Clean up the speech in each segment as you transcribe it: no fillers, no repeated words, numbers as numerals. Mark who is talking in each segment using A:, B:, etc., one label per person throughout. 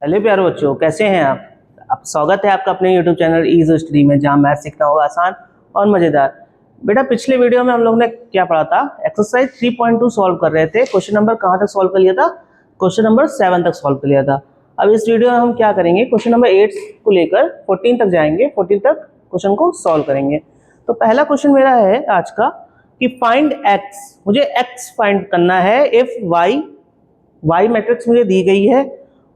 A: Hello प्यारे बच्चों, कैसे हैं आप स्वागत है आपका अपने YouTube चैनल इजी स्टडी में, जहां मैथ सीखना होगा आसान और मज़ेदार। बेटा, पिछले वीडियो में हम लोग ने क्या पढ़ा था? एक्सरसाइज 3.2 सॉल्व कर रहे थे। क्वेश्चन नंबर कहाँ तक सॉल्व कर लिया था? क्वेश्चन नंबर 7 तक सॉल्व कर लिया था। अब इस वीडियो में हम क्या करेंगे, क्वेश्चन नंबर 8 को लेकर 14 तक जाएंगे। 14 तक क्वेश्चन को सॉल्व करेंगे। तो पहला क्वेश्चन मेरा है आज का कि फाइंड एक्स। मुझे एक्स फाइंड करना है इफ वाई मैट्रिक्स मुझे दी गई है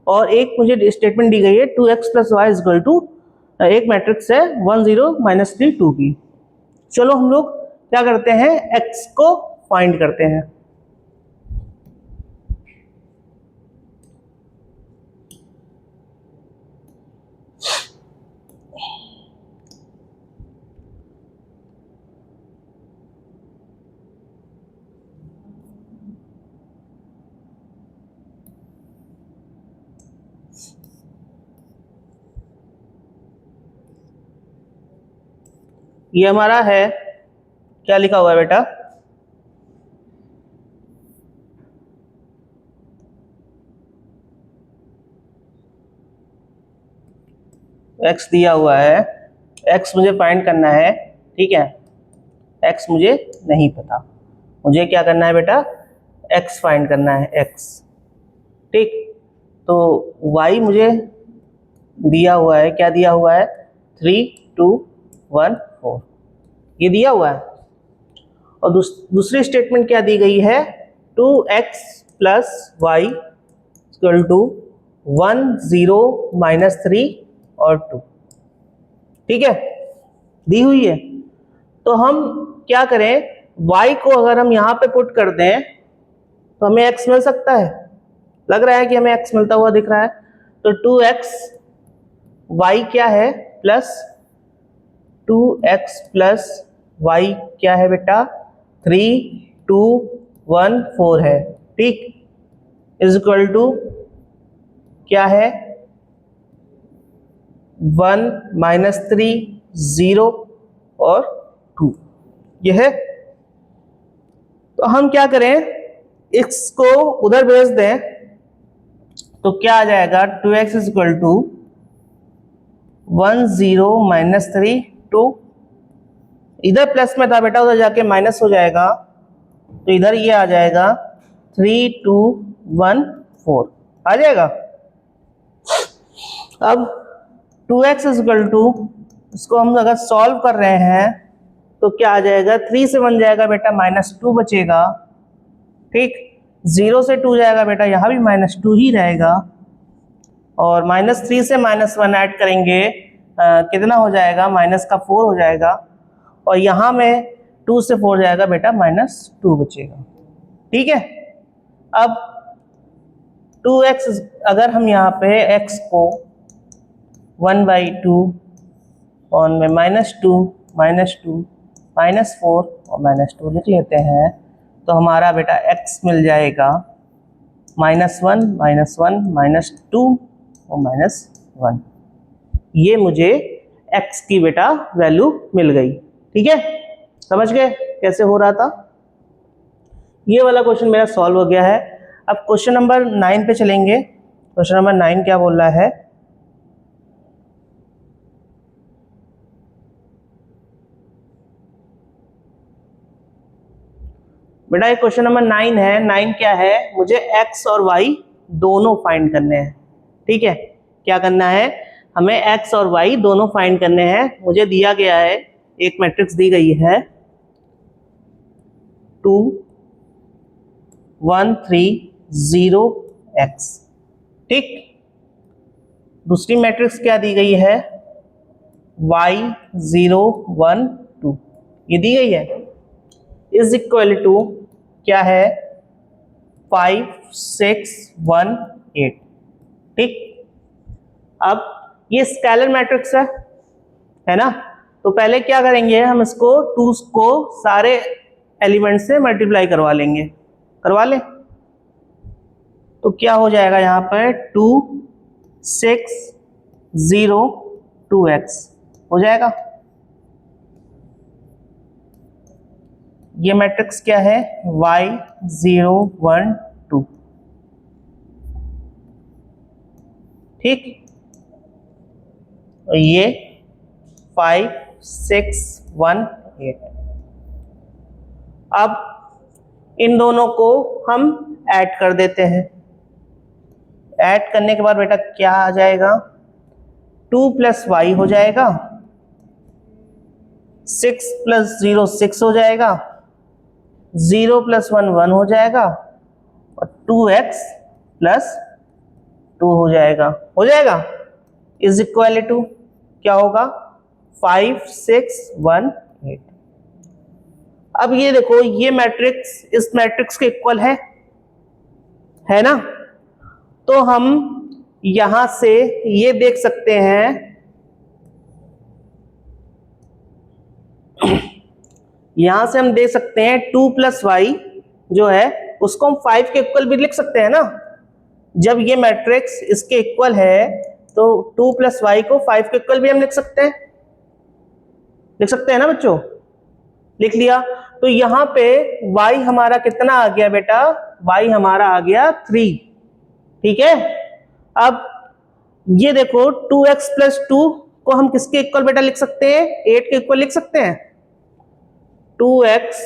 A: और एक मुझे स्टेटमेंट दी गई है 2x plus y is equal to, एक मैट्रिक्स है 1 0 -3 2 की। चलो हम लोग क्या करते हैं, x को फाइंड करते हैं। ये हमारा है, क्या लिखा हुआ है बेटा? x दिया हुआ है, x मुझे फाइंड करना है। ठीक है, x मुझे नहीं पता, मुझे क्या करना है बेटा? x फाइंड करना है, x। ठीक, तो y मुझे दिया हुआ है, क्या दिया हुआ है? 3 2 1 4, ये दिया हुआ है। और दूसरी स्टेटमेंट क्या दी गई है? 2x plus y equal to 1 0 -3 और 2। ठीक है, दी हुई है। तो हम क्या करें, y को अगर हम यहाँ पे पुट कर दें तो हमें x मिल सकता है। लग रहा है कि हमें x मिलता हुआ दिख रहा है। तो 2x, y क्या है? प्लस 2x प्लस y क्या है बेटा? 3 2 1 4 है। ठीक, इज इक्वल टू क्या है? 1 -3 0 और 2, यह है। तो हम क्या करें, इसको उधर भेज दें तो क्या आ जाएगा? 2x इज इक्वल टू 1 0 -3 2, इधर प्लस में था बेटा, उधर जाके माइनस हो जाएगा, तो इधर ये आ जाएगा 3 2 1 4 आ जाएगा। अब 2x इज इक्वल टू, इसको हम अगर सॉल्व कर रहे हैं तो क्या आ जाएगा? 3 से 1 जाएगा बेटा, -2 बचेगा। ठीक, 0 से 2 जाएगा बेटा, यहाँ भी -2 ही रहेगा। और -3 से -1 ऐड करेंगे, कितना हो जाएगा? माइनस का 4 हो जाएगा। और यहाँ में 2 से 4 जाएगा बेटा, -2 बचेगा। ठीक है, अब 2x, अगर हम यहाँ पे x को 1/2 और में -2 -2 -4 और -2 लिख लेते हैं तो हमारा बेटा x मिल जाएगा -1 -1 -2 और -1। ये मुझे x की बेटा वैल्यू मिल गई। ठीक है, समझ गए कैसे हो रहा था? ये वाला क्वेश्चन मेरा सॉल्व हो गया है। अब क्वेश्चन नंबर 9 पे चलेंगे। क्वेश्चन नंबर 9 क्या बोल रहा है? बेटा ये क्वेश्चन नंबर 9 है। 9 क्या है? मुझे x और y दोनों फाइंड करने हैं। ठीक है, क्या करना है? हमें x और y दोनों फाइंड करने हैं। मुझे दिया गया है, एक मैट्रिक्स दी गई है 2 1 3 0 x। ठीक, दूसरी मैट्रिक्स क्या दी गई है? y 0 1 2, ये दी गई है। इज इक्वल टू क्या है? 5 6 1 8। ठीक, अब ये स्केलर मैट्रिक्स है ना? तो पहले क्या करेंगे, हम इसको 2 को सारे एलिमेंट से मल्टीप्लाई करवा लेंगे। करवा लें तो क्या हो जाएगा? यहाँ पर 2 6 0 2x हो जाएगा। ये मैट्रिक्स क्या है? y 0 1 2। ठीक, ये 5 6 1 8। अब इन दोनों को हम ऐड कर देते हैं। ऐड करने के बाद बेटा क्या आ जाएगा, 2 प्लस वाई हो जाएगा, 6 प्लस 0 6 हो जाएगा, 0 प्लस 1 1 हो जाएगा, और 2x प्लस 2 हो जाएगा इज इक्वल टू क्या होगा, 5 6 1 8। अब ये देखो, ये मैट्रिक्स इस मैट्रिक्स के इक्वल है ना, तो हम यहां से ये देख सकते हैं, यहां से हम देख सकते हैं 2 प्लस वाई जो है उसको हम 5 के इक्वल भी लिख सकते हैं ना। जब ये मैट्रिक्स इसके इक्वल है तो 2 प्लस वाई को 5 के इक्वल भी हम लिख सकते हैं ना बच्चों, लिख लिया। तो यहां पे y हमारा कितना आ गया बेटा, y हमारा आ गया 3, ठीक है। अब ये देखो 2x प्लस 2 को हम किसके इक्वल बेटा लिख सकते हैं, 8 के इक्वल लिख सकते हैं। 2x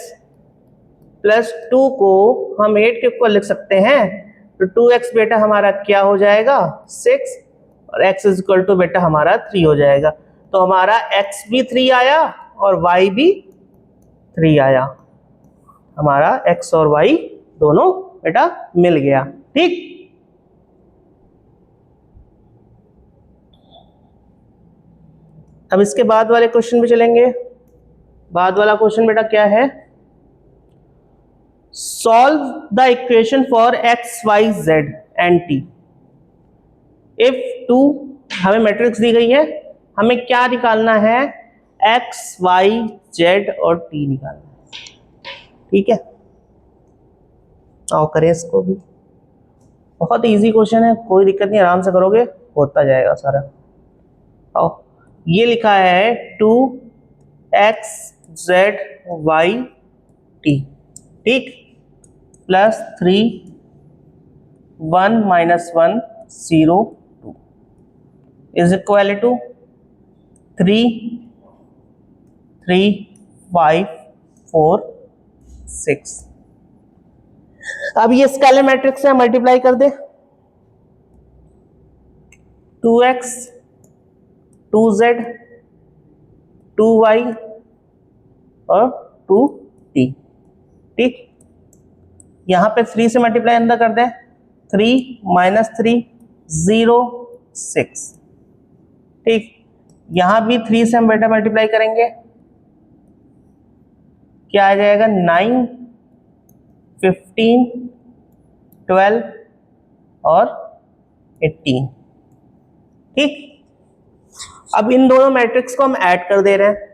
A: प्लस 2 को हम 8 के इक्वल लिख सकते हैं, तो 2x बेटा हमारा क्या हो जाएगा 6, और x इज इक्वल टू बेटा हमारा 3 हो जाएगा। तो हमारा x भी 3 आया और y भी 3 आया, हमारा x और y दोनों बेटा मिल गया, ठीक। अब इसके बाद वाले क्वेश्चन पे चलेंगे। बाद वाला क्वेश्चन बेटा क्या है, solve the equation for x y z and t if 2, हमें मैट्रिक्स दी गई है, हमें क्या निकालना है, x y z और t निकालना है, ठीक है। आओ करें इसको भी, बहुत इजी क्वेश्चन है, कोई दिक्कत नहीं, आराम से करोगे होता जाएगा सारा। आओ, ये लिखा है 2x z y t, ठीक, plus 3 1 minus 1 0 2 is equal to 3 3 5 4 6। अब ये स्केलर मैट्रिक्स से मल्टीप्लाई कर दे, 2x 2z 2y और 2t, ठीक। यहां पे 3 से मल्टीप्लाई अंदर कर दे, 3 माइनस 3 0 6, ठीक। यहां भी 3 से हम बेटा मल्टीप्लाई करेंगे, क्या आ जाएगा 9 15 12 और 18, ठीक। अब इन दोनों मैट्रिक्स को हम ऐड कर दे रहे हैं,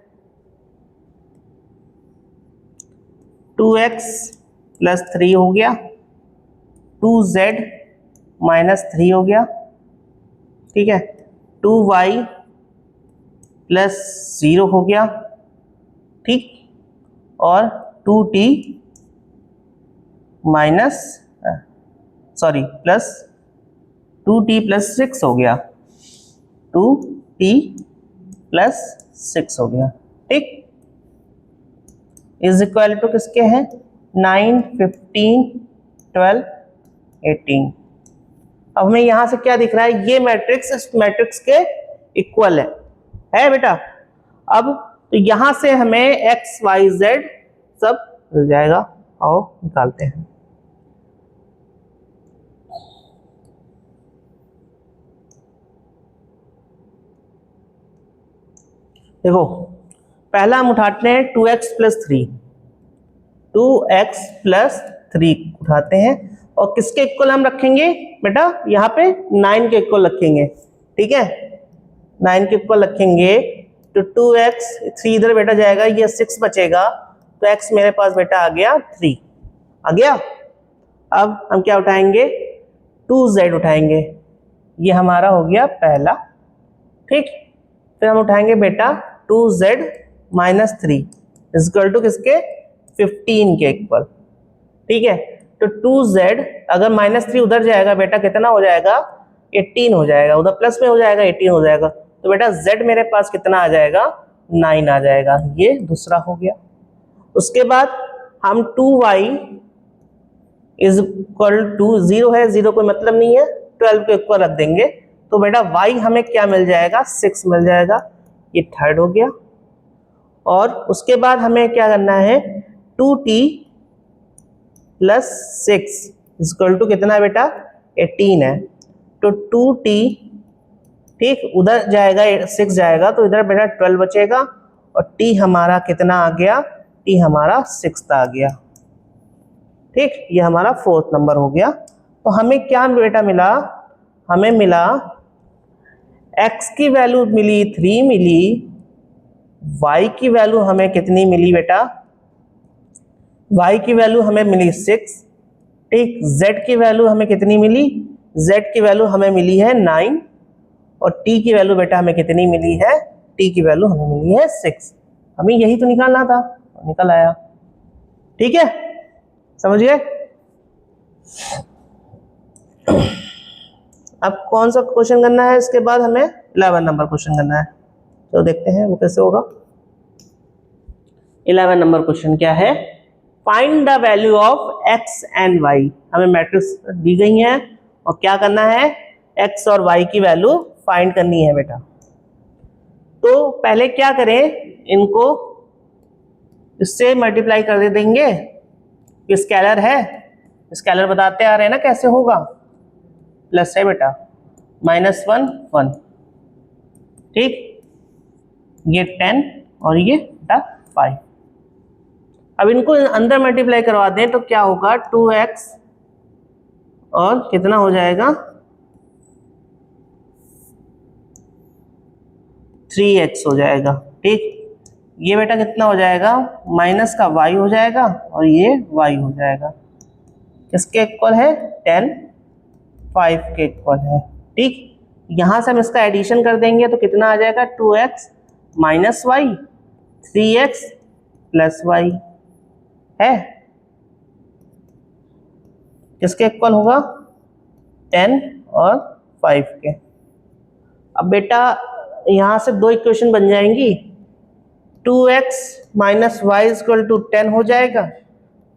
A: 2x प्लस 3 हो गया, 2z माइनस 3 हो गया, ठीक है, 2y प्लस 0 हो गया, ठीक, और 2t minus plus 2t plus 6 हो गया, 2t प्लस 6 हो गया, ठीक, इज इक्वल टू किसके हैं 9 15 12 18। अब हमें यहां से क्या दिख रहा है, ये मैट्रिक्स इस मैट्रिक्स के इक्वल है बेटा। अब तो यहां से हमें x y z सब मिल जाएगा, आओ निकालते हैं। देखो पहला हम उठाते हैं 2x प्लस 3, 2x प्लस 3 उठाते हैं, और किसके इक्वल हम रखेंगे बेटा, यहाँ पे 9 के इक्वल रखेंगे, ठीक है, 9 के इक्वल रखेंगे। तो 2x 3 इधर बेटा जाएगा, ये 6 बचेगा, तो x मेरे पास बेटा आ गया 3 आ गया। अब हम क्या उठाएंगे, 2z उठाएंगे, ये हमारा हो गया पहला, ठीक। फिर हम उठाएंगे बेटा 2z माइनस 3 इक्वल टू किसके 15 के इक्वल, ठीक है। तो 2z अगर माइनस 3 उधर जाएगा बेटा कितना हो जाएगा 18 हो जाएगा, उधर प्लस में हो जाएगा 18 हो जाएगा, तो बेटा z मेरे पास कितना आ जाएगा 9 आ जाएगा, ये दूसरा हो गया। उसके बाद हम 2y इज इक्वल टू 0 है, 0 कोई मतलब नहीं है, 12 को इक्वल रख देंगे, तो बेटा y हमें क्या मिल जाएगा 6 मिल जाएगा, ये थर्ड हो गया। और उसके बाद हमें क्या करना है 2t प्लस 6 इक्वल टू कितना है बेटा 18 है, तो 2t ठीक उधर जाएगा 6 जाएगा तो इधर बेटा 12 बचेगा, और t हमारा कितना आ गया, t हमारा 6 आ गया। ठीक, ये हमारा 4th नंबर हो गया। तो हमें क्या बेटा मिला, हमें मिला x की वैल्यू मिली 3 मिली, y की वैल्यू हमें कितनी मिली बेटा, y की वैल्यू हमें मिली 6, ठीक, z की वैल्यू हमें कितनी मिली, z की वैल्यू हमें मिली है 9, और t की वैल्यू बेटा हमें कितनी मिली है, t की वैल्यू हमें मिली है 6। हमें यही तो निकालना था, निकल आया। ठीक है, समझिए। अब कौन सा क्वेश्चन करना है, इसके बाद हमें 11 नंबर क्वेश्चन करना है, तो देखते हैं वो कैसे होगा। 11 नंबर क्वेश्चन क्या है, find the value of x and y। हमें मैट्रिक्स दी गई है और क्या करना है, x और y की वैल्यू फाइंड करनी है बेटा। तो पहले क्या करें, इनको इससे मल्टीप्लाई कर देंगे, स्केलर है, स्केलर बताते आ रहे हैं ना कैसे होगा, प्लस है बेटा -1 1, ठीक, ये 10 और ये बेटा 5। अब इनको अंदर मल्टीप्लाई करवा दें तो क्या होगा 2x और कितना हो जाएगा 3x हो जाएगा, ठीक, ये बेटा कितना हो जाएगा माइनस का y हो जाएगा और ये y हो जाएगा, किसके इक्वल है 10 5 के इक्वल है, ठीक। यहां से हम इसका एडिशन कर देंगे तो कितना आ जाएगा 2x minus y 3x plus y है, किसके इक्वल होगा 10 और 5 के। अब बेटा यहां से दो इक्वेशन बन जाएंगी, 2x minus y equal to 10 हो जाएगा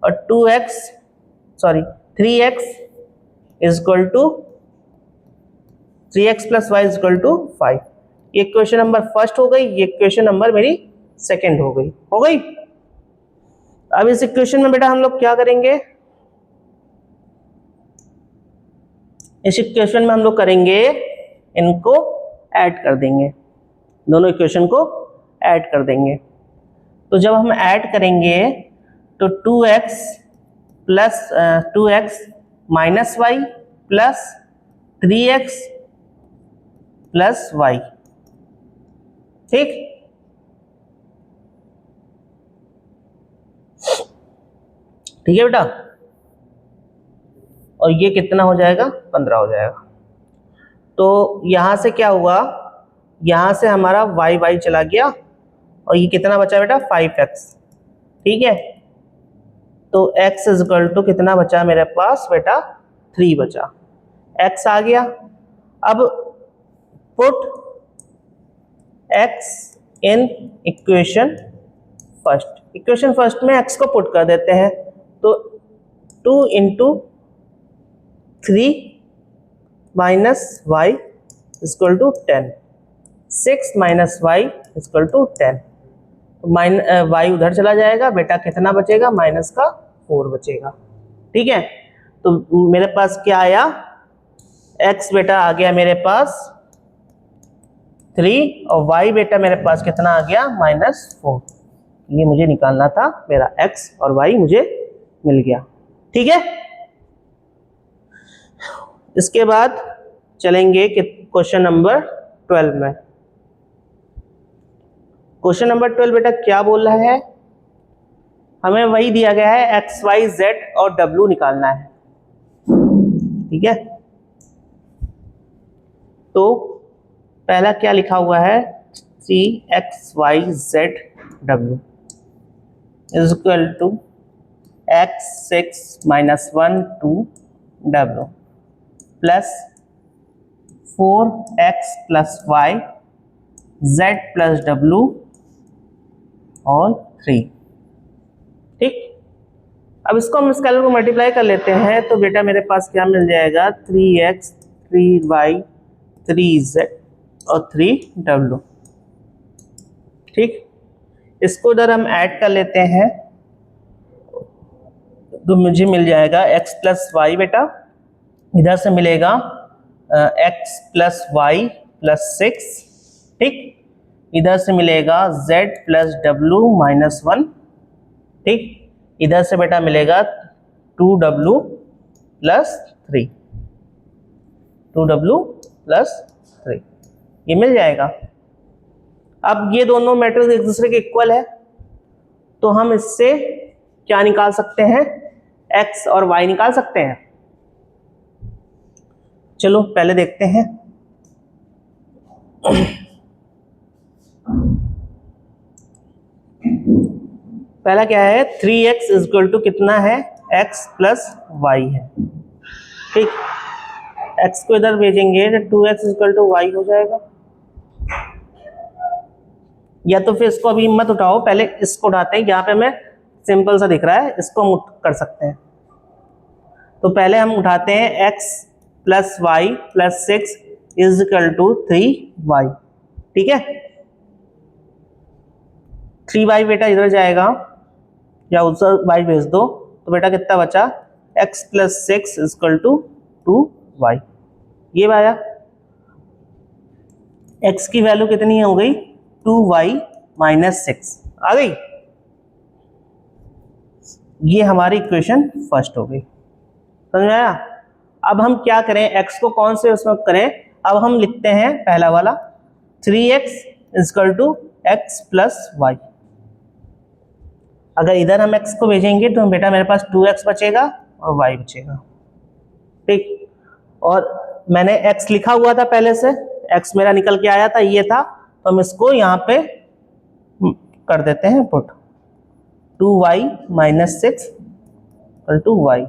A: और 3x equal to 3x plus y equal to 5। ये इक्वेशन नंबर फर्स्ट हो गई, ये इक्वेशन नंबर मेरी सेकंड हो गई। अब इस इक्वेशन में बेटा हम लोग क्या करेंगे, इस इक्वेशन में हम लोग करेंगे इनको ऐड कर देंगे, दोनों इक्वेशन को ऐड कर देंगे। तो जब हम ऐड करेंगे तो 2x minus y plus 3x plus y, ठीक, ठीक है बेटा, और ये कितना हो जाएगा 15 हो जाएगा। तो यहां से क्या हुआ, यहां से हमारा y चला गया और ये कितना बचा बेटा 5x, ठीक है। तो x इज इक्वल टू कितना बचा मेरे पास बेटा 3 बचा, x आ गया। अब put x in equation first में x को पुट कर देते हैं, तो 2 into 3 minus y equal to 10, 6 minus y equal to 10, y उधर चला जाएगा बेटा, कितना बचेगा माइनस का 4 बचेगा, ठीक है। तो मेरे पास क्या आया, x बेटा आ गया मेरे पास 3 और y बेटा मेरे पास कितना आ गया -4। ये मुझे निकालना था, मेरा x और y मुझे मिल गया, ठीक है। इसके बाद चलेंगे कि क्वेश्चन नंबर 12 में। क्वेश्चन नंबर 12 बेटा क्या बोल रहा है, हमें वही दिया गया है x y z और w निकालना है, ठीक है। तो पहला क्या लिखा हुआ है 3x y z w is equal to x 6 minus 1 2 w plus 4x plus y z plus w और 3। ठीक, अब इसको हम स्केलर को मल्टीप्लाई कर लेते हैं तो बेटा मेरे पास क्या मिल जाएगा, 3x 3y 3z और 3w। ठीक, इसको इधर हम ऐड कर लेते हैं तो मुझे मिल जाएगा x प्लस वाई, बेटा इधर से मिलेगा x प्लस वाई प्लस 6। ठीक, इधर से मिलेगा z प्लस w माइनस 1। ठीक, इधर से बेटा मिलेगा 2w प्लस 3, 2w प्लस 3, ये मिल जाएगा। अब ये दोनों मैट्रिक्स एक दूसरे के इक्वल है तो हम इससे क्या निकाल सकते हैं, x और y निकाल सकते हैं। चलो पहले देखते हैं। पहला क्या है, 3x इक्वल टू कितना है, x प्लस वाई है। ठीक, x को इधर भेजेंगे तो 2x इक्वल टू वाई हो जाएगा। या तो फिर इसको अभी मत उठाओ, पहले इसको उठाते हैं। यहाँ पे हमें सिंपल सा दिख रहा है, इसको हम कर सकते हैं। तो पहले हम उठाते हैं x plus y plus 6 is equal to 3y। ठीक है, 3y बेटा इधर जाएगा या उधर y भेज दो तो बेटा कितना बचा, x plus 6 is equal to 2y। ये आया, x की वैल्यू कितनी हो गई, 2y माइनस 6 आ गई। ये हमारी इक्वेशन फर्स्ट हो गई, समझ में आया। अब हम क्या करें, x को कौन से उसमें करें, अब हम लिखते हैं पहला वाला 3x equal to x plus y. अगर इधर हम x को भेजेंगे तो बेटा मेरे पास 2x बचेगा और y बचेगा। ठीक, और मैंने x लिखा हुआ था पहले से, x मेरा निकल के आया था, ये था, तो हम इसको यहाँ पे कर देते हैं put, 2y minus 6 equal to y,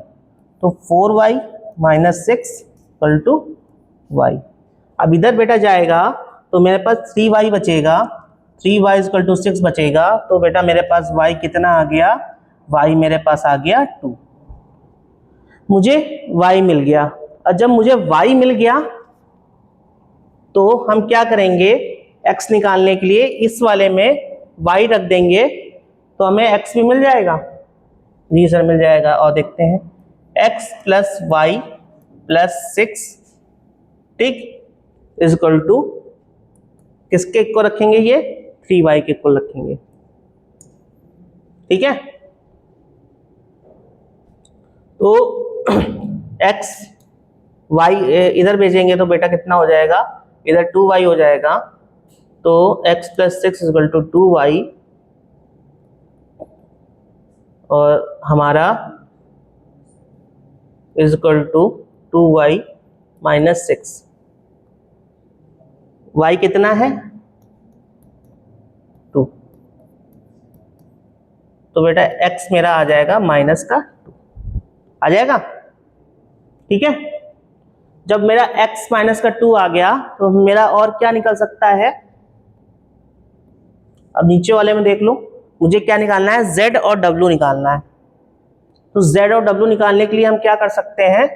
A: तो 4y minus 6 equal to Y. अब इधर बेटा जाएगा तो मेरे पास 3y बचेगा, 3y इक्वल टू 6 बचेगा, तो बेटा मेरे पास y कितना आ गया, y मेरे पास आ गया 2। मुझे y मिल गया, और जब मुझे y मिल गया तो हम क्या करेंगे, x निकालने के लिए इस वाले में y रख देंगे तो हमें x भी मिल जाएगा। जी सर मिल जाएगा, और देखते हैं x प्लस वाई प्लस 6, ठीक, इज इक्वल टू किसके इक्वल रखेंगे, ये 3y के इक्वल रखेंगे। ठीक है, तो x y इधर भेजेंगे तो बेटा कितना हो जाएगा, इधर 2y हो जाएगा, तो x plus 6 equal to 2y, और हमारा is equal to 2y minus 6। y कितना है 2, तो बेटा x मेरा आ जाएगा माइनस का 2 आ जाएगा। ठीक है, जब मेरा x माइनस का 2 आ गया तो मेरा और क्या निकल सकता है, अब नीचे वाले में देख लो, मुझे क्या निकालना है, z और w निकालना है। तो z और w निकालने के लिए हम क्या कर सकते हैं,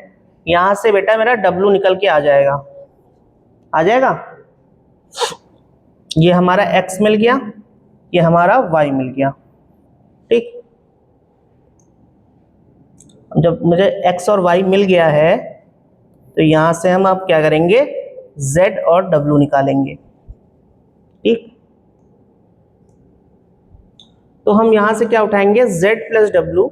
A: यहां से बेटा मेरा w निकल के आ जाएगा, आ जाएगा। ये हमारा x मिल गया, ये हमारा y मिल गया। ठीक, जब मुझे x और y मिल गया है तो यहां से हम अब क्या करेंगे, z और w निकालेंगे। ठीक, तो हम यहां से क्या उठाएंगे, z plus w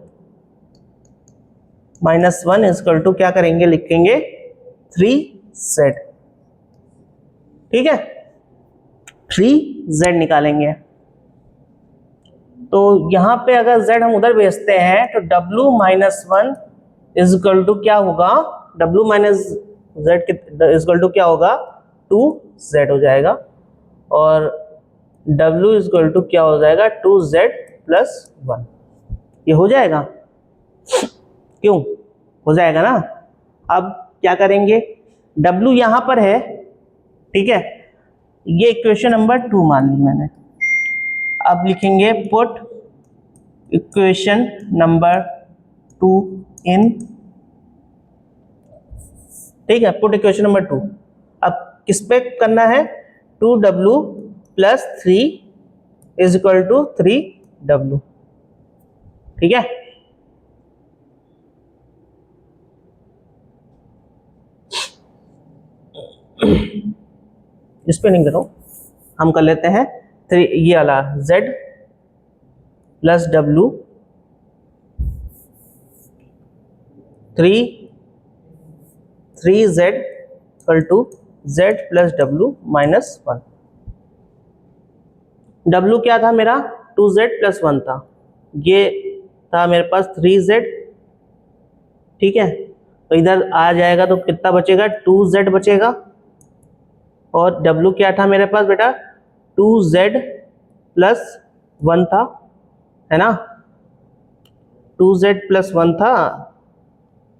A: minus 1 equal to क्या करेंगे, लिखेंगे 3z। ठीक है, 3z निकालेंगे। तो यहां पे अगर z हम उधर भेजते हैं तो w माइनस 1 इक्वल टू क्या होगा, w minus z equal to क्या होगा, 2z हो जाएगा, और w इक्वल टू क्या हो जाएगा, 2z प्लस 1। ये हो जाएगा, क्यों हो जाएगा ना। अब क्या करेंगे, w यहां पर है ठीक है, ये इक्वेशन नंबर 2 मान ली मैंने। अब लिखेंगे पुट इक्वेशन नंबर 2 इन, ठीक है, पुट इक्वेशन नंबर 2। अब किस पे करना है, 2w plus 3 is equal to 3w, ठीक है। इस पे नहीं करो, हम कर लेते हैं 3, ये वाला z plus w 3z equal to z plus w minus 1। w क्या था मेरा, 2z प्लस 1 था, ये था मेरे पास 3z, ठीक है। तो इधर आ जाएगा तो कितना बचेगा, 2z बचेगा, और w क्या था मेरे पास बेटा, 2z प्लस 1 था, है ना, 2z प्लस 1 था,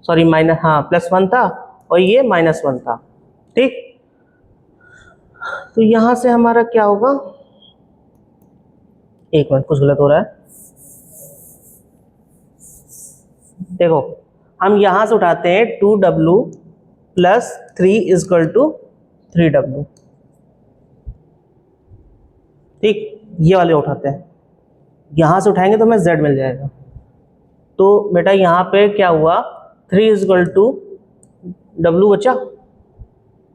A: सॉरी माइनस, हाँ प्लस 1 था, और ये माइनस 1 था, ठीक। तो यहां से हमारा क्या होगा, एक मिनट कुछ गलत हो रहा है, देखो हम यहां से उठाते हैं 2w plus 3 is equal to 3w, ठीक, ये वाले उठाते हैं, यहां से उठाएंगे तो हमें z मिल जाएगा। तो बेटा यहाँ पे क्या हुआ, 3 इज इक्वल टू w बचा,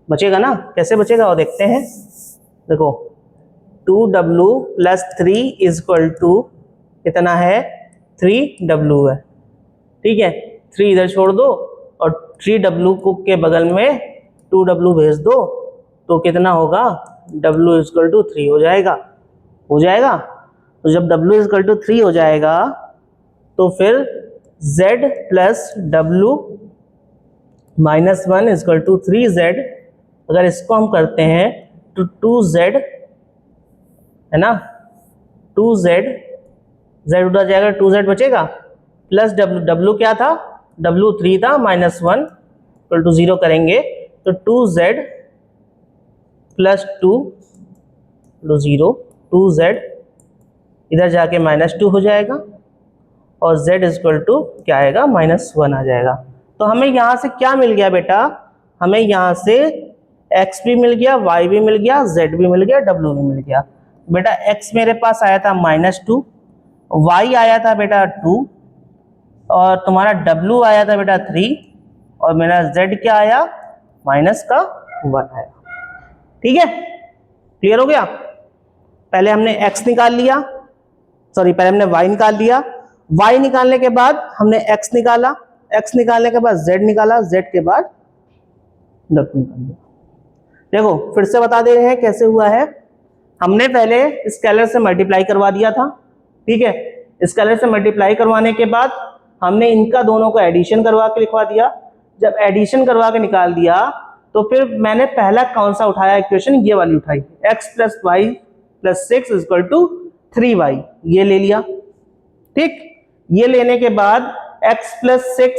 A: बचेगा ना, कैसे बचेगा वो देखते हैं। देखो 2w plus 3 is equal to कितना है, 3w है, ठीक है। 3 इधर छोड़ दो और 3w को के बगल में 2w भेज दो, तो कितना होगा, w इज इक्वल टू 3 हो जाएगा, हो जाएगा। तो जब w इज इक्वल टू 3 हो जाएगा तो फिर z plus w minus 1 is equal to 3z, अगर इसको हम करते हैं तो 2z, है ना, 2z, z उधर जाएगा, 2z बचेगा, प्लस w क्या था, w 3 था, माइनस 1 इक्वल टू 0 करेंगे तो 2z प्लस 2 0, 2z इधर जाके माइनस 2 हो जाएगा, और z इज इक्वल टू क्या आएगा, माइनस 1 आ जाएगा। तो हमें यहाँ से क्या मिल गया बेटा, हमें यहाँ से x भी मिल गया, y भी मिल गया, z भी मिल गया, w भी मिल गया। बेटा x मेरे पास आया था -2, y आया था बेटा 2, और तुम्हारा w आया था बेटा 3, और मेरा z क्या आया, माइनस का 1 आया, ठीक है, क्लियर हो गया। पहले हमने x निकाल लिया, सॉरी पहले हमने y निकाल लिया, y निकालने के बाद हमने x निकाला, x निकालने के बाद z निकाला, z के बाद w निकाल लिया। देखो फिर से बता दे रहे हैं कैसे हुआ है, हमने पहले स्केलर से मल्टीप्लाई करवा दिया था, ठीक है। स्केलर से मल्टीप्लाई करवाने के बाद हमने इनका दोनों को एडिशन करवा के लिखवा दिया, जब एडिशन करवा के निकाल दिया तो फिर मैंने पहला कौन सा उठाया इक्वेशन, ये वाली उठाई, x plus y plus 6 is equal to 3y, ये ले लिया, ठीक। ये लेने के बाद x प्लस 6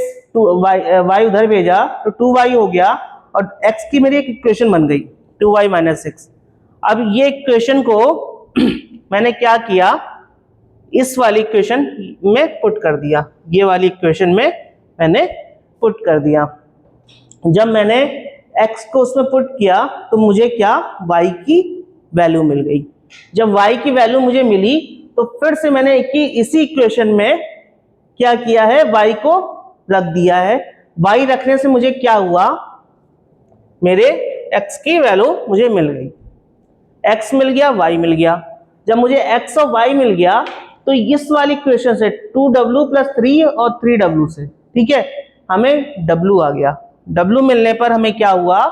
A: y उधर भेजा तो 2y हो गया, और x की मेरी एक इक्वेशन बन गई 2y माइनस 6। अब ये इक्वेशन को मैंने क्या किया, इस वाली इक्वेशन में पुट कर दिया, ये वाली इक्वेशन में मैंने पुट कर दिया। जब मैंने x को उसमें पुट किया तो मुझे क्या, y की वैल्यू मिल गई। जब y की वैल्यू मुझे मिली तो फिर से मैंने इसी इक्वेशन में क्या किया है, y को रख दिया है। y रखने से मुझे क्या हुआ, मेरे x की वैल्यू मुझे मिल गई, x मिल गया, y मिल गया। जब मुझे x और y मिल गया तो इस वाली इक्वेशन से 2w प्लस 3 और 3w से, ठीक है, हमें w आ गया। w मिलने पर हमें क्या हुआ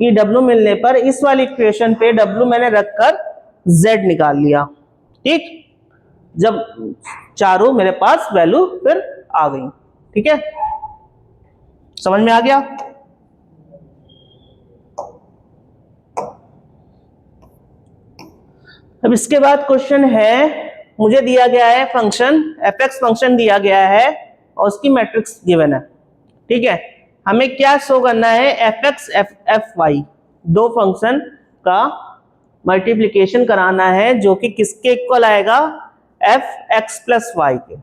A: कि w मिलने पर इस वाली इक्वेशन पे w मैंने रखकर z निकाल लिया, ठीक। जब चारों मेरे पास वैल्यू फिर आ गई, ठीक है, समझ में आ गया। अब इसके बाद क्वेश्चन है, मुझे दिया गया है फंक्शन fx फंक्शन दिया गया है और उसकी मैट्रिक्स गिवन है, ठीक है। हमें क्या शो करना है, fx fy, दो फंक्शन का मल्टीप्लिकेशन कराना है जो कि किसके इक्वल आएगा, एफ एक्स प्लस वाई के।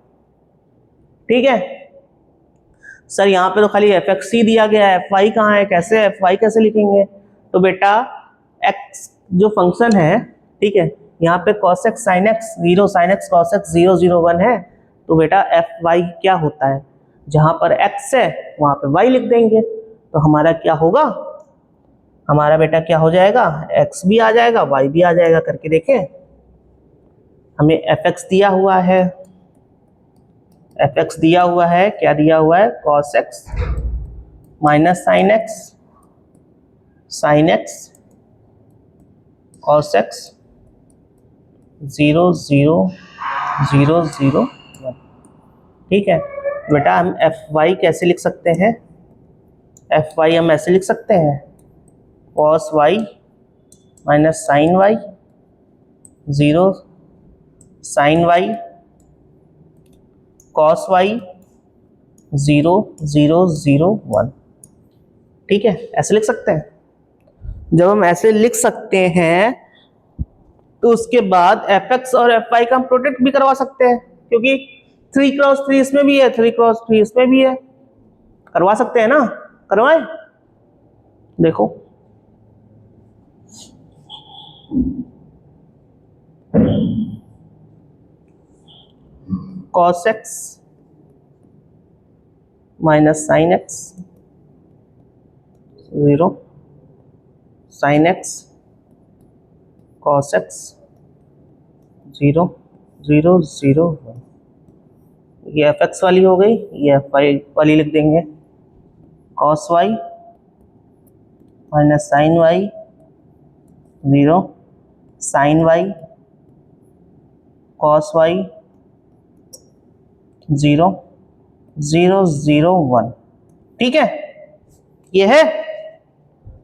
A: ठीक है सर, यहाँ पे तो खाली एफ एक्स ही दिया गया है, एफ वाई कहाँ है, कैसे एफ वाई कैसे लिखेंगे? तो बेटा एक्स जो फंक्शन है, ठीक है, यहाँ पे cos x sin x 0 sin x cos x 0 0 1 है, तो बेटा एफ वाई क्या होता है, जहां पर x है वहां पे y लिख देंगे, तो हमारा क्या होगा, हमारा बेटा क्या हो जाएगा, x भी आ जाएगा y भी आ जाएगा। करके देखें, हमें एफ एक्स दिया हुआ है, एफ एक्स दिया हुआ है, क्या दिया हुआ है, cos x minus sine x sin x cos x 0 0 0 0 1। ठीक है बेटा, हम एफ वाई कैसे लिख सकते हैं, एफ वाई हम ऐसे लिख सकते हैं, cos y minus sine y 0 sin y cos y 0 0 0 1। ठीक है, ऐसे लिख सकते हैं। जब हम ऐसे लिख सकते हैं तो उसके बाद एफ एक्स और एफ वाई का हम प्रोडक्ट भी करवा सकते हैं, क्योंकि 3x3 इसमें भी है, 3x3 इसमें भी है, करवा सकते हैं ना, करवाएं? देखो cos x minus sine x 0 sin x cos x 0 0 0 1। ये एफ एक्स वाली हो गई, ये एफ वाई वाली लिख देंगे, cos y minus sine y 0 sin y cos y 0 0 0 1। ठीक है, ये है।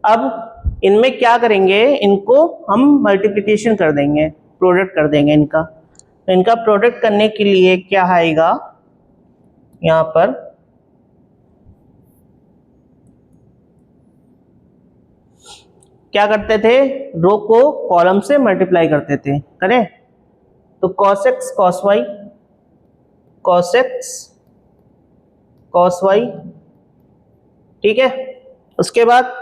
A: अब इनमें क्या करेंगे, इनको हम मल्टीप्लिकेशन कर देंगे, प्रोडक्ट कर देंगे इनका। तो इनका प्रोडक्ट करने के लिए क्या आएगा, यहाँ पर क्या करते थे, रो को कॉलम से मल्टीप्लाई करते थे, करें तो cos x cos y cos x cos y। ठीक है, उसके बाद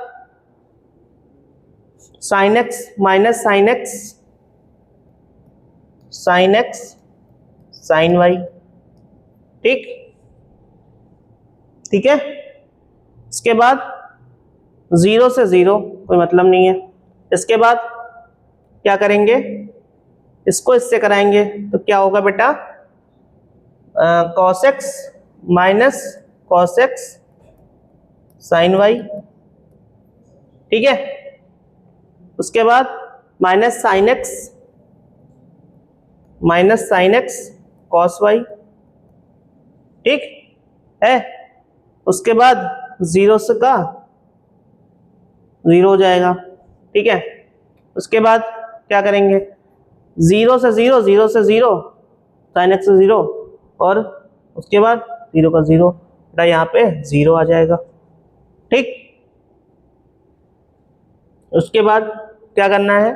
A: sin x minus sine x sin x sin y। ठीक, ठीक है, इसके बाद 0 से 0 कोई मतलब नहीं है। इसके बाद क्या करेंगे, इसको इससे कराएंगे, तो क्या होगा बेटा, cos x minus cos x sin y। ठीक है, उसके बाद minus sine x minus sine x cos y। ठीक है, उसके बाद 0 से का 0 हो जाएगा। ठीक है, उसके बाद क्या करेंगे, 0 से 0 0 से 0 साइन x से 0 और उसके बाद 0 का 0, बेटा यहाँ पे 0 आ जाएगा। ठीक, उसके बाद क्या करना है,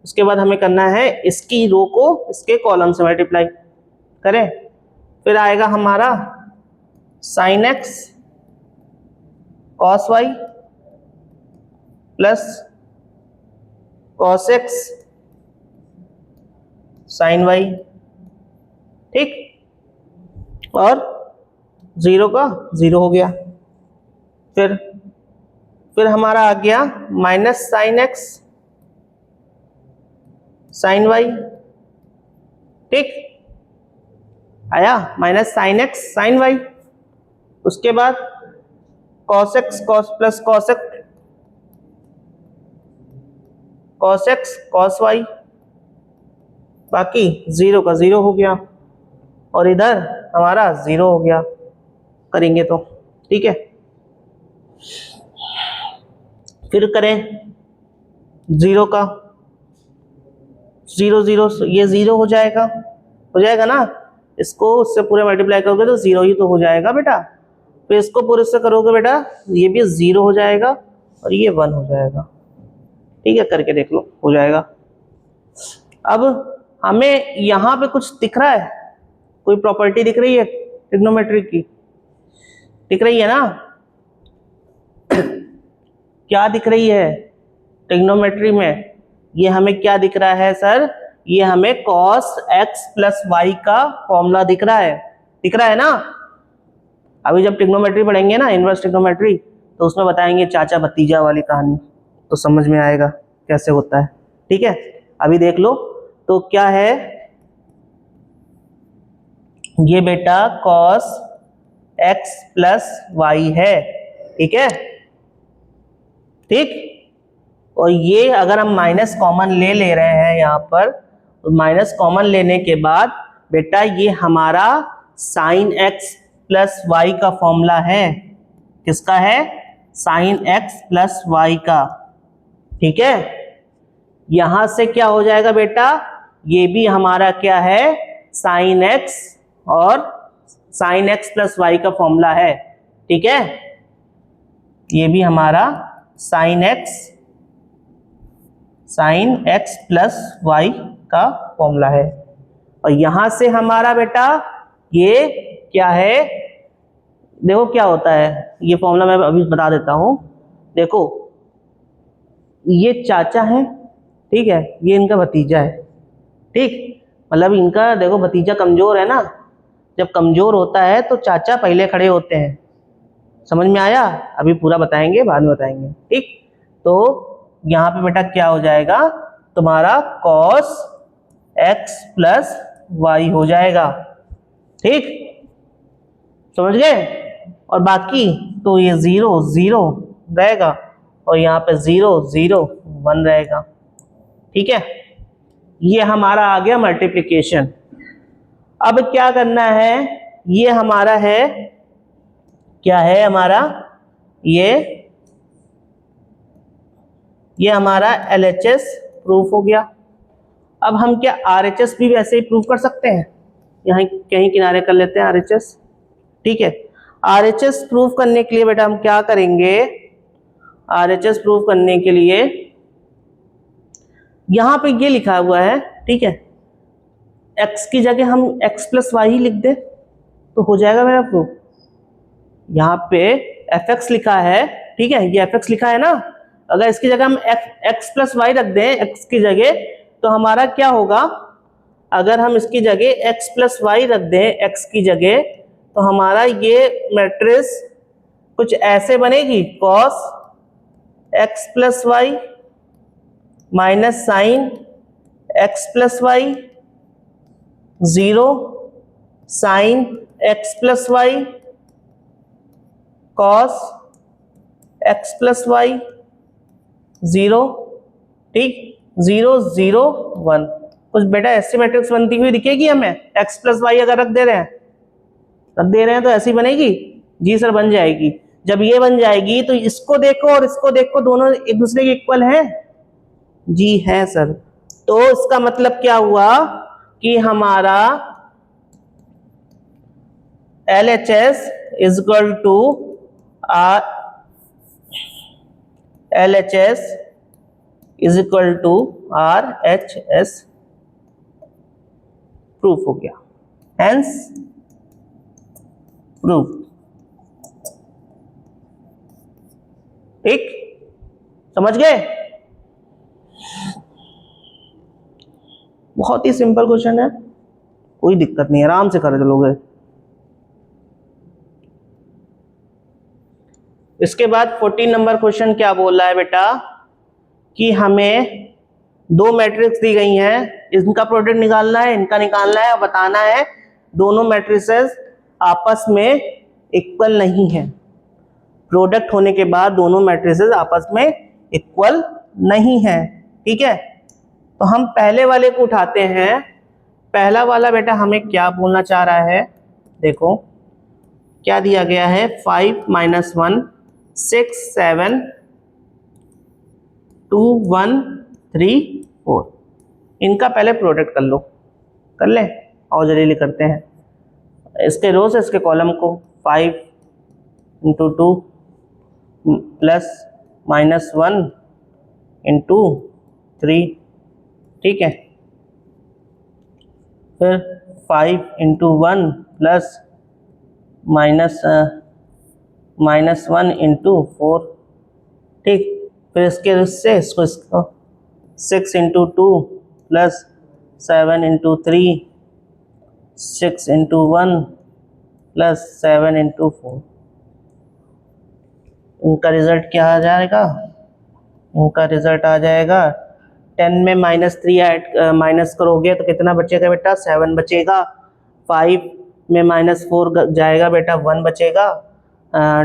A: उसके बाद हमें करना है इसकी रो को इसके कॉलम से मल्टीप्लाई करें, फिर आएगा हमारा sine x cos y plus cos x sin y। ठीक, और 0 का 0 हो गया। फिर हमारा आ गया minus sine x sin y। ठीक, आया minus sine x sin y। उसके बाद cos x cos plus cos x cos y, बाकी 0 का 0 हो गया और इधर हमारा 0 हो गया, करेंगे तो। ठीक है, फिर करें 0 का 0 0, ये 0 हो जाएगा ना, इसको उससे पूरे मल्टीप्लाई करोगे तो 0 ही तो हो जाएगा बेटा। फिर इसको पूरे से करोगे बेटा, ये भी 0 हो जाएगा और ये 1 हो जाएगा। ठीक है, करके देख लो, हो जाएगा। अब हमें यहाँ पे कुछ दिख रहा है, कोई प्रॉपर्टी दिख रही है ट्रिग्नोमेट्री की, दिख रही है ना? क्या दिख रही है ट्रिग्नोमेट्री में? ये हमें क्या दिख रहा है सर? ये हमें cos x प्लस वाई का फॉर्मूला दिख रहा है ना? अभी जब ट्रिग्नोमेट्री पढ़ेंगे ना, इनवर्स ट्रिग्नोमेट्री, तो उसमें बताएंगे चाचा भतीजा वाली कहानी, तो समझ में आएगा कैसे होता है। ठीक है, अभी देख लो तो क्या है ये बेटा, cos x प्लस वाई है। ठीक है, ठीक। और ये अगर हम माइनस कॉमन ले रहे हैं यहाँ पर, तो माइनस कॉमन लेने के बाद बेटा ये हमारा साइन x प्लस वाई का फॉर्मूला है। किसका है? साइन x प्लस वाई का। ठीक है, यहां से क्या हो जाएगा बेटा, ये भी हमारा क्या है, साइन x, और साइन x प्लस वाई का फॉर्मूला है। ठीक है, ये भी हमारा साइन x प्लस वाई का फॉर्मूला है। और यहां से हमारा बेटा ये क्या है, देखो क्या होता है, ये फॉर्मूला मैं अभी बता देता हूं। देखो ये चाचा है, ठीक है, ये इनका भतीजा है। ठीक, मतलब इनका देखो भतीजा कमजोर है ना, जब कमजोर होता है तो चाचा पहले खड़े होते हैं। समझ में आया? अभी पूरा बताएंगे, बाद में बताएंगे। ठीक, तो यहाँ पे बेटा क्या हो जाएगा तुम्हारा, cos x प्लस वाई हो जाएगा। ठीक, समझ गए? और बाकी तो ये 0 0 रहेगा, और यहाँ पे 0 0 1 रहेगा। ठीक है, ये हमारा आ गया मल्टीप्लिकेशन। अब क्या करना है, ये हमारा है, क्या है हमारा, ये हमारा LHS प्रूफ हो गया। अब हम क्या RHS भी वैसे ही प्रूफ कर सकते हैं? यहाँ कहीं किनारे कर लेते हैं RHS। ठीक है, RHS प्रूफ करने के लिए बेटा हम क्या करेंगे, RHS प्रूफ करने के लिए यहाँ पे ये लिखा हुआ है, ठीक है, x की जगह हम x प्लस वाई ही लिख दे तो हो जाएगा मेरा प्रूफ। यहाँ पे fx लिखा है, ठीक है, ये fx लिखा है ना, अगर इसकी जगह हम x प्लस वाई रख दें x की जगह, तो हमारा क्या होगा, अगर हम इसकी जगह x प्लस वाई रख दें x की जगह, तो हमारा ये मैट्रिक्स कुछ ऐसे बनेगी, cos x plus y minus sine x plus y, 0 sine x plus y, cos x plus y, 0, ठीक, 0 0 1। कुछ बेटा ऐसी मैट्रिक्स बनती हुई दिखेगी हमें, x प्लस वाई अगर रख दे रहे हैं तो ऐसी बनेगी? जी सर बन जाएगी। जब ये बन जाएगी तो इसको देखो और इसको देखो, दोनों एक दूसरे के इक्वल हैं? जी है सर। तो इसका मतलब क्या हुआ कि हमारा LHS is equal to LHS is equal to RHS proof हो गया, हेंस प्रूफ। ठीक, समझ गए? बहुत ही सिंपल क्वेश्चन है, कोई दिक्कत नहीं, आराम से कर चलोगे। इसके बाद 14 नंबर क्वेश्चन क्या बोल रहा है बेटा, कि हमें दो मैट्रिक्स दी गई हैं, इनका प्रोडक्ट निकालना है, इनका निकालना है, बताना है दोनों मैट्रिसेस आपस में इक्वल नहीं है। प्रोडक्ट होने के बाद दोनों मैट्रिसेस आपस में इक्वल नहीं है। ठीक है, तो हम पहले वाले को उठाते हैं। पहला वाला बेटा हमें क्या बोलना चाह रहा है, देखो क्या दिया गया है, 5 - 1 6 7 2 1 3 4। इनका पहले प्रोडक्ट कर लो, कर ले, और जल्दी करते हैं। इसके रो से इसके कॉलम को 5 × 2 + -1 इंटू 3, ठीक है। फिर 5 इंटू 1 प्लस -1 इंटू 4, ठीक। फिर इससे इसको 6 into 2 plus 7 into 3, 6 into 1 plus 7 into 4। इनका रिजल्ट क्या आ जाएगा? इनका रिजल्ट आ जाएगा 10 में -3 ऐड माइनस करोगे तो कितना बचेगा बेटा? 7 बचेगा। 5 में -4 जाएगा बेटा, 1 बचेगा।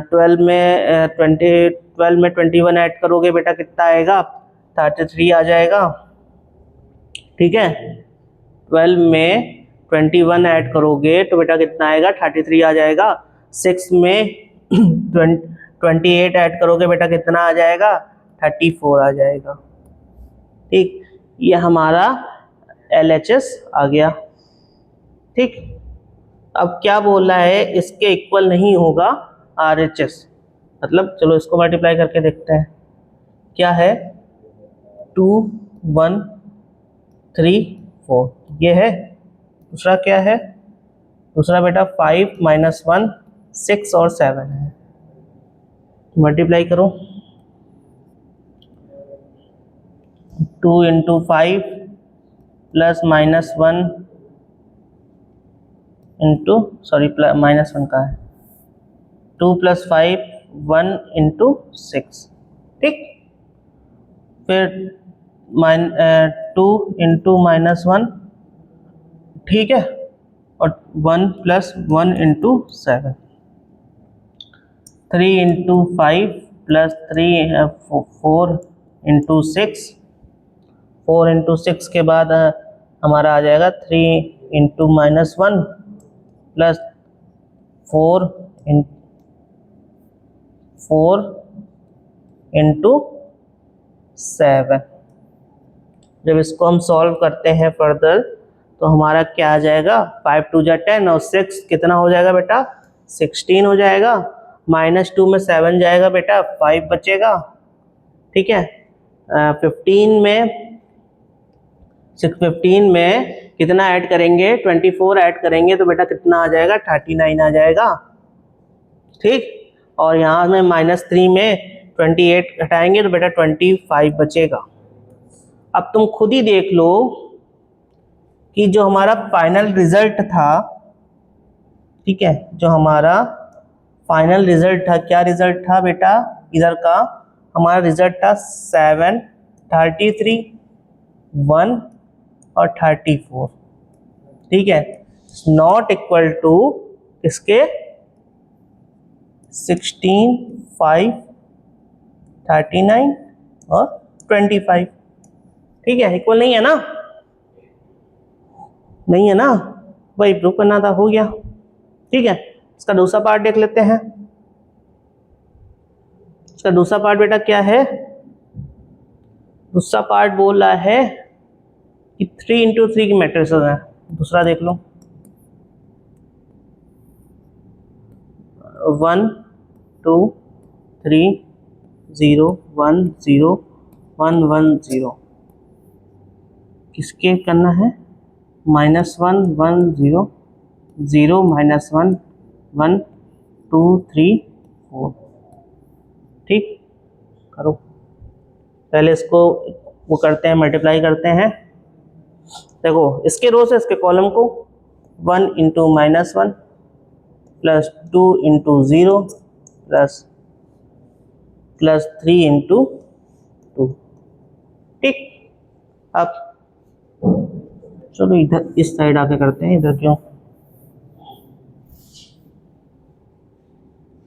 A: 12 में 21 ऐड करोगे बेटा, कितना आएगा? 33 आ जाएगा, ठीक है। 12 में 21 ऐड करोगे तो बेटा कितना आएगा? 33 आ जाएगा। 6 में 28 ऐड करोगे बेटा, कितना आ जाएगा? 34 आ जाएगा, ठीक। ये हमारा LHS आ गया, ठीक। अब क्या बोल रहा है? इसके इक्वल नहीं होगा RHS, मतलब चलो इसको मल्टीप्लाई करके देखते हैं। क्या है? 2 1 3 4, ये है। दूसरा क्या है? दूसरा बेटा 5 -1 6 और 7 है। मल्टीप्लाई करो। 2 इंटू 5 प्लस -1 इंटू -1 का है 2 + 5 1 इंटू 6, ठीक। फिर 2 इंटू -1, ठीक है, और 1 + 1 into 7, 3 into 5 plus 4 into 6, 4 into 6 के बाद हमारा आ जाएगा 3 इंटू -1 प्लस 4 इंटू 7। जब इसको हम सॉल्व करते हैं फर्दर तो हमारा क्या आ जाएगा? 5 2 जा 10 और 6 कितना हो जाएगा बेटा? 16 हो जाएगा। -2 में 7 जाएगा बेटा, 5 बचेगा, ठीक है। 15 में कितना ऐड करेंगे? 24 ऐड करेंगे तो बेटा कितना आ जाएगा? 39 आ जाएगा, ठीक। और यहाँ में -3 में 28 घटाएंगे तो बेटा 25 बचेगा। अब तुम खुद ही देख लो कि जो हमारा फाइनल रिजल्ट था, ठीक है, जो हमारा फाइनल रिजल्ट था, क्या रिजल्ट था बेटा? इधर का हमारा रिजल्ट था 7 33 1 और 34, ठीक है। नॉट इक्वल टू इसके 16 5 39 और 25, ठीक है। इक्वल नहीं है ना? नहीं है ना? वही प्रूव करना था, हो गया, ठीक है। इसका दूसरा पार्ट देख लेते हैं। इसका दूसरा पार्ट बेटा क्या है? दूसरा पार्ट बोल रहा है कि 3 इंटू 3 की मैट्रिसेस है। दूसरा देख लो, 1 2 3 0 1 0 1 1 0। किसके करना है? -1 1 0 0 -1 1 2 3 4, ठीक। करो, पहले इसको वो करते हैं, मल्टीप्लाई करते हैं। देखो, इसके रो से इसके कॉलम को 1 into -1 plus 2 into 0 plus 3 into 2, ठीक। अब चलो इधर इस साइड आके करते हैं, इधर क्यों?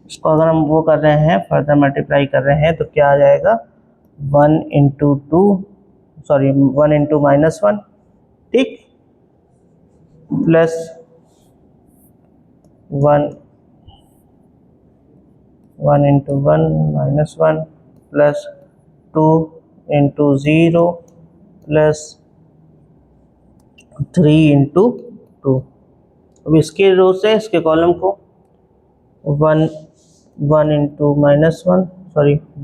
A: इसको अगर हम वो कर रहे हैं, फर्दर मल्टीप्लाई कर रहे हैं तो क्या आ जाएगा? 1 इंटू 1 इंटू -1, ठीक, plus 1 into 1 -1 plus 2 into 0 plus 3 into 2। अब इसके रो से इसके कॉलम को 1 इंटू -1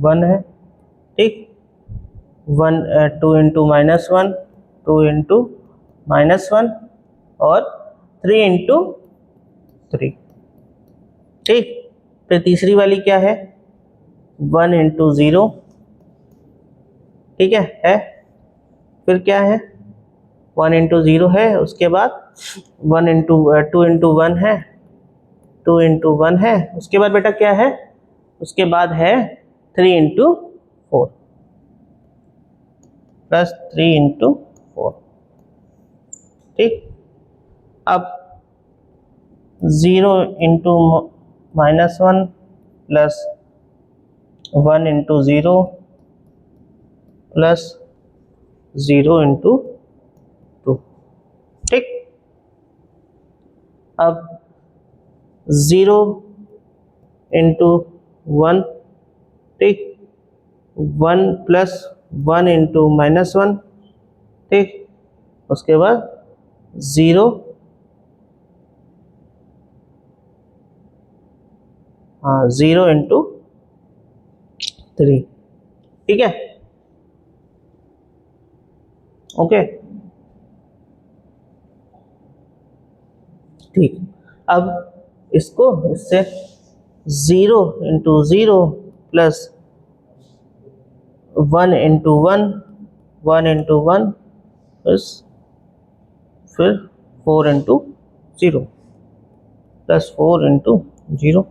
A: 1 है, ठीक, 2 इंटू -1, 2 इंटू -1 और 3 इंटू 3। ठीक, फिर तीसरी वाली क्या है, 1 इंटू 0। ठीक है। फिर क्या है, 1 इंटू 0 है, उसके बाद 2 इंटू 1 है, 2 इंटू 1 है, उसके बाद बेटा क्या है, उसके बाद है 3 इंटू 4 प्लस 3 इंटू 4। ठीक, अब 0 into -1 plus 1 into 0 plus 0 into 2। ठीक, अब 0 इंटू 1, ठीक, 1 प्लस 1 इंटू -1, ठीक, उसके बाद 0, हाँ 0 इंटू 3। ठीक है, ओके। ठीक, अब इसको इससे 0 into 0 plus 1 into 1, 1 into 1 plus फिर 4 इंटू 0 प्लस 4 इंटू 0।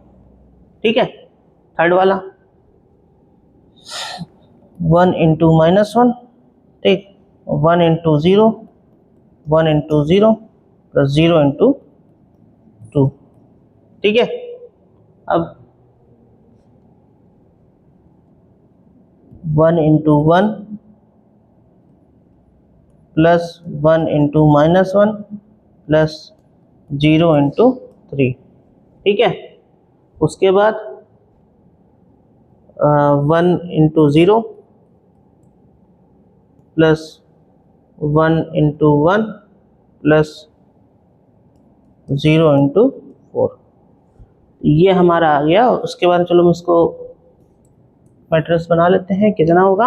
A: ठीक है, थर्ड वाला 1 इंटू -1, ठीक, 1 इंटू 0, 1 इंटू 0 प्लस 0 इंटू 2। ठीक है, अब 1 into 1 plus 1 into -1 plus 0 into 3। ठीक है, उसके बाद 1 into 0 plus 1 into 1 plus 0 into 4। ये हमारा आ गया। उसके बाद चलो हम इसको मैट्रिक्स बना लेते हैं। कितना होगा,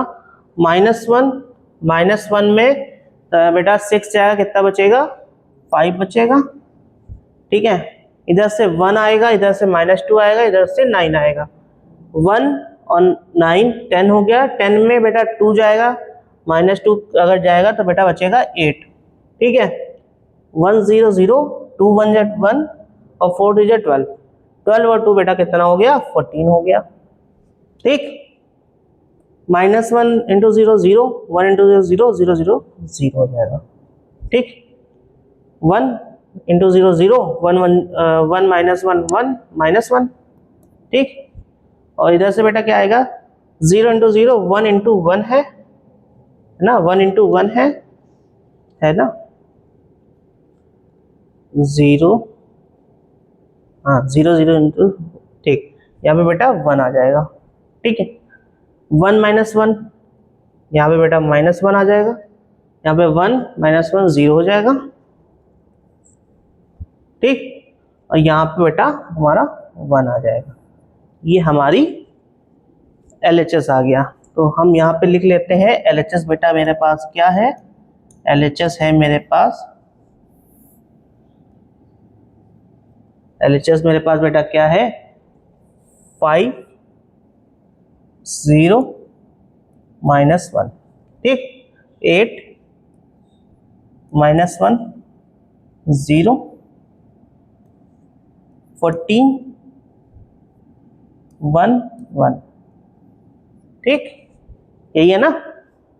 A: -1 में बेटा 6 जाएगा, कितना बचेगा, 5 बचेगा। ठीक है, इधर से 1 आएगा, इधर से -2 आएगा, इधर से 9 आएगा। 1 और 9 10 हो गया। 10 में बेटा 2 जाएगा, -2 अगर जाएगा तो बेटा बचेगा 8। ठीक है, 1 0 0, 2 1 जा 1 और 4 2 जा 12। 12 और 2 बेटा कितना हो गया, 14 हो गया। ठीक, -1 इंटू 0 0, 1 इंटू 0 0 0 0 0 हो जाएगा। ठीक, 1 इंटू 0 0, 1 1 1 -1 1 -1। ठीक, और इधर से बेटा क्या आएगा, 0 इंटू 0 1 इंटू 1 है ना, 1 इंटू 1 है ना, 0, हाँ 0 0 इंटू, ठीक, यहाँ पे बेटा 1 आ जाएगा। ठीक है, 1 -1, यहाँ पे बेटा -1 आ जाएगा, यहाँ पे 1 -1 0 हो जाएगा। ठीक, और यहाँ पे बेटा हमारा 1 आ जाएगा। ये हमारी LHS आ गया। तो हम यहाँ पे लिख लेते हैं LHS बेटा मेरे पास क्या है, LHS है मेरे पास, LHS मेरे पास बेटा क्या है, 5 0 -1। ठीक, 8 -1 0, 14 1 1। ठीक, यही है ना।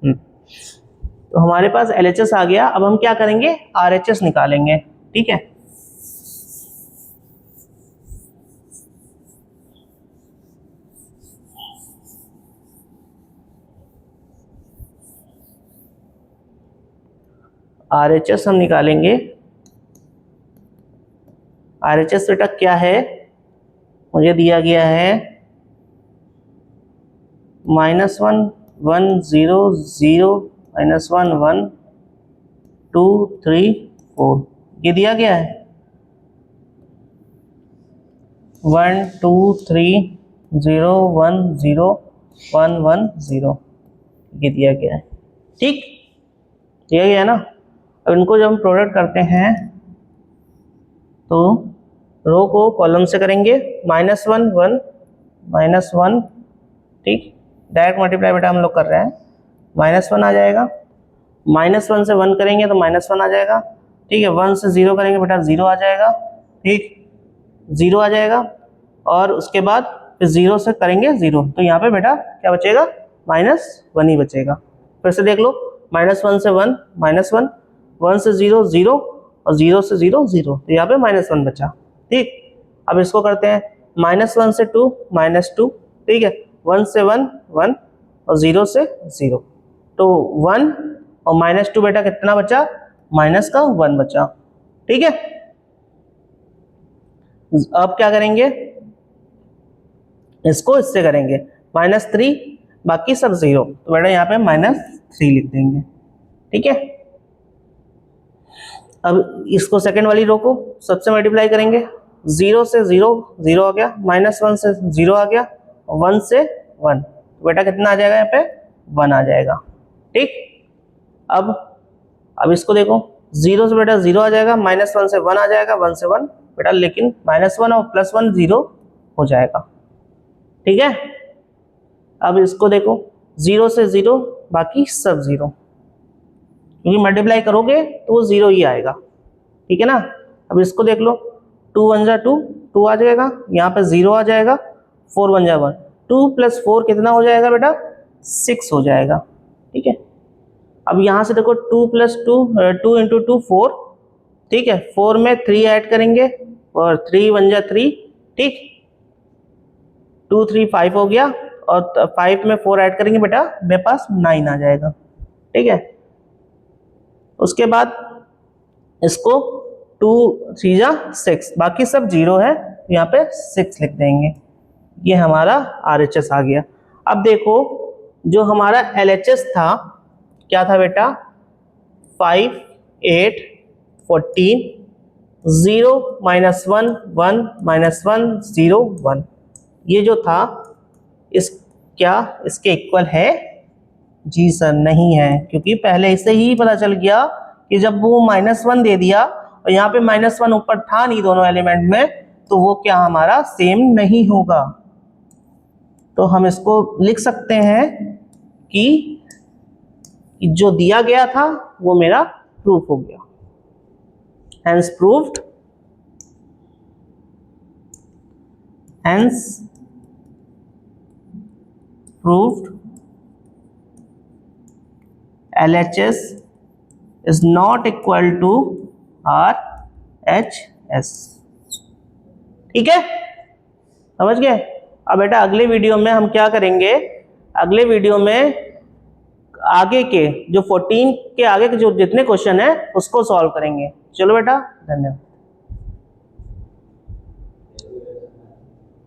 A: तो हमारे पास LHS आ गया। अब हम क्या करेंगे, RHS निकालेंगे। ठीक है, RHS हम निकालेंगे। RHS बेटा क्या है, मुझे दिया गया है -1 1 0 0 -1 1 2 3 4, ये दिया गया है 1 2 3 0 1 0 1 1 0। ये दिया गया है, ठीक, दिया गया है ना। अब इनको जब हम प्रोडक्ट करते हैं तो रो को कॉलम से करेंगे, -1 1 -1, ठीक, डायरेक्ट मल्टीप्लाई बेटा हम लोग कर रहे हैं, -1 आ जाएगा, -1 से 1 करेंगे तो -1 आ जाएगा, ठीक है, 1 से 0 करेंगे बेटा 0 आ जाएगा, ठीक, 0 आ जाएगा, और उसके बाद फिर 0 से करेंगे 0, तो यहाँ पे बेटा क्या बचेगा, -1 ही बचेगा। फिर से देख लो, -1 से 1 -1, 1 से 0 0, और 0 से 0 0, तो यहाँ पे -1 बचा, ठीक। अब इसको करते हैं, -1 से 2 -2, ठीक है, 1 से 1 1, और 0 से 0, तो 1 और -2 बेटा कितना बचा, -1 बचा, ठीक है। अब क्या करेंगे, इसको इससे करेंगे, -3, बाकी सब 0, तो बेटा यहाँ पे -3 लिख देंगे, ठीक है। अब इसको सेकंड वाली रो को सबसे मल्टीप्लाई करेंगे, 0 से 0 0 आ गया, -1 से 0 आ गया, 1 से 1, तो बेटा कितना आ जाएगा, यहाँ पे 1 आ जाएगा, ठीक। अब इसको देखो, 0 से बेटा 0 आ जाएगा, -1 से 1 आ जाएगा, 1 से 1 बेटा, लेकिन -1 और +1 0 हो जाएगा, ठीक है। अब इसको देखो, 0 से 0, बाकी सब 0, क्योंकि मल्टीप्लाई करोगे तो वो 0 ही आएगा, ठीक है ना। अब इसको देख लो, 2 1 जा 2, 2 आ जाएगा, यहाँ पे 0 आ जाएगा, 4 1 जा 1, 2 + 4 कितना हो जाएगा बेटा, 6 हो जाएगा, ठीक है। अब यहाँ से देखो, 2 + 2 2 × 2 4, ठीक है, 4 में 3 ऐड करेंगे, और 3 1 जा 3, ठीक, 2 3 5 हो गया, और 5 में 4 ऐड करेंगे बेटा, मेरे पास 9 आ जाएगा, ठीक है। उसके बाद इसको 2 3 जा 6, बाकी सब 0 है, यहाँ पे 6 लिख देंगे, ये हमारा RHS आ गया। अब देखो, जो हमारा LHS था, क्या था बेटा, 5 8 14 0 -1 1 -1 0 1, ये जो था क्या इसके इक्वल है, जी सर नहीं है, क्योंकि पहले से ही पता चल गया कि जब वो -1 दे दिया और यहाँ पे -1 ऊपर था नहीं दोनों एलिमेंट में, तो वो क्या हमारा सेम नहीं होगा। तो हम इसको लिख सकते हैं कि जो दिया गया था वो मेरा प्रूफ हो गया, hence proved, hence proved LHS is not equal to RHS, ठीक है, समझ गए। अब बेटा अगले वीडियो में हम क्या करेंगे, अगले वीडियो में आगे के जो 14 के आगे के जो जितने क्वेश्चन है उसको सॉल्व करेंगे। चलो बेटा, धन्यवाद।